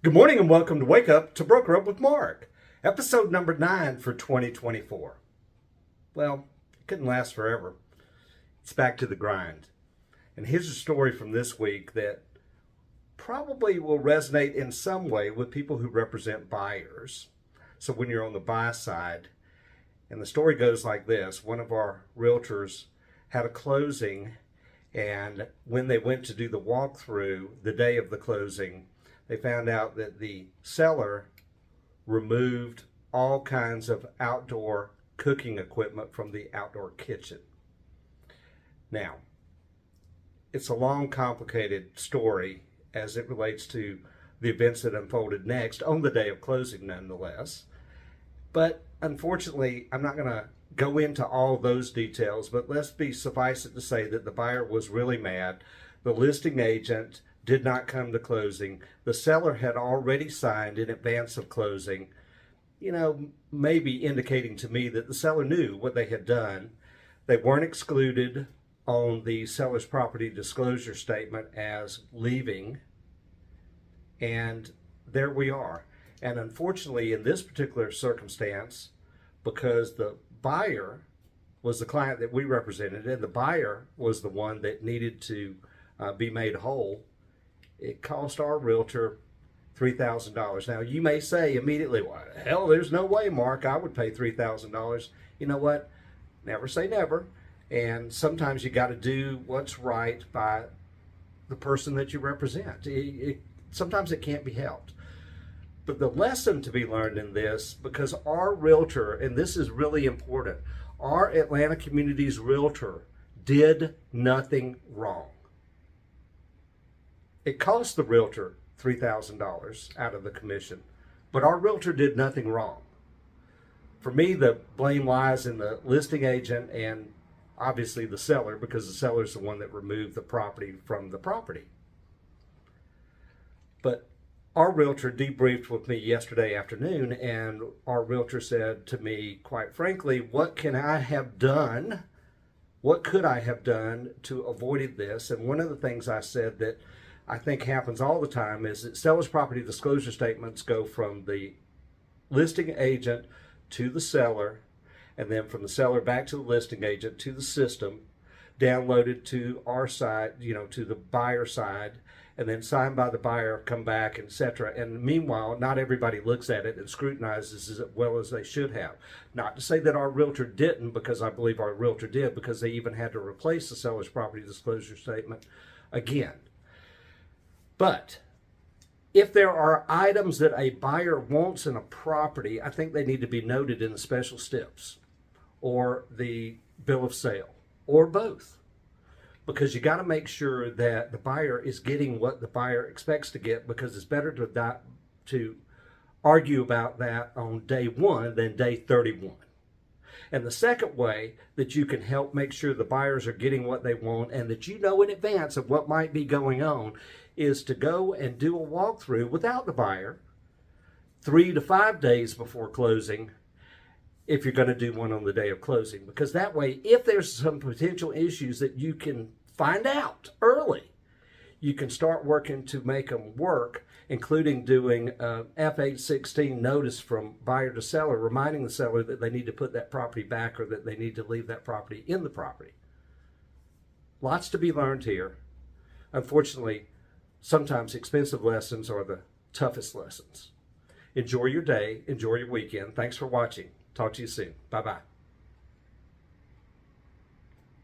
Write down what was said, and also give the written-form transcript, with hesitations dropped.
Good morning and welcome to Wake Up to Broker Up with Mark, episode number 9 for 2024. Well, it couldn't last forever. It's back to the grind. And here's a story from this week that probably will resonate in some way with people who represent buyers. So when you're on the buy side, and the story goes like this. One of our realtors had a closing, and when they went to do the walkthrough the day of the closing, they found out that the seller removed all kinds of outdoor cooking equipment from the outdoor kitchen. Now, it's a long, complicated story as it relates to the events that unfolded next on the day of closing, nonetheless. But unfortunately, I'm not going to go into all those details, but suffice it to say that the buyer was really mad. The listing agent did not come to closing. The seller had already signed in advance of closing, maybe indicating to me that the seller knew what they had done. They weren't excluded on the seller's property disclosure statement as leaving, and there we are. And unfortunately, in this particular circumstance, because the buyer was the client that we represented, and the buyer was the one that needed to be made whole, it cost our realtor $3,000. Now, you may say immediately, well, hell, there's no way, Mark, I would pay $3,000. You know what? Never say never. And sometimes you got to do what's right by the person that you represent. Sometimes it can't be helped. But the lesson to be learned in this, because our realtor, and this is really important, our Atlanta Communities realtor did nothing wrong. It cost the realtor $3,000 out of the commission, but our realtor did nothing wrong. For me, the blame lies in the listing agent and obviously the seller, because the seller is the one that removed the property from the property. But our realtor debriefed with me yesterday afternoon, and our realtor said to me, quite frankly, what can I have done? What could I have done to avoid this? And one of the things I said that I think happens all the time is that seller's property disclosure statements go from the listing agent to the seller, and then from the seller back to the listing agent to the system, downloaded to our side, to the buyer side, and then signed by the buyer, come back, etc. And meanwhile, not everybody looks at it and scrutinizes as well as they should have. Not to say that our realtor didn't, because I believe our realtor did, because they even had to replace the seller's property disclosure statement again. But if there are items that a buyer wants in a property, I think they need to be noted in the Special Stips or the bill of sale, or both. Because you got to make sure that the buyer is getting what the buyer expects to get, because it's better to argue about that on day 1 than day 31. And the second way that you can help make sure the buyers are getting what they want, and that you know in advance of what might be going on, is to go and do a walkthrough without the buyer 3 to 5 days before closing, if you're going to do one on the day of closing. Because that way, if there's some potential issues that you can find out early, you can start working to make them work, including doing F-816 notice from buyer to seller, reminding the seller that they need to put that property back, or that they need to leave that property in the property. Lots to be learned here. Unfortunately, sometimes expensive lessons are the toughest lessons. Enjoy your day. Enjoy your weekend. Thanks for watching. Talk to you soon. Bye-bye.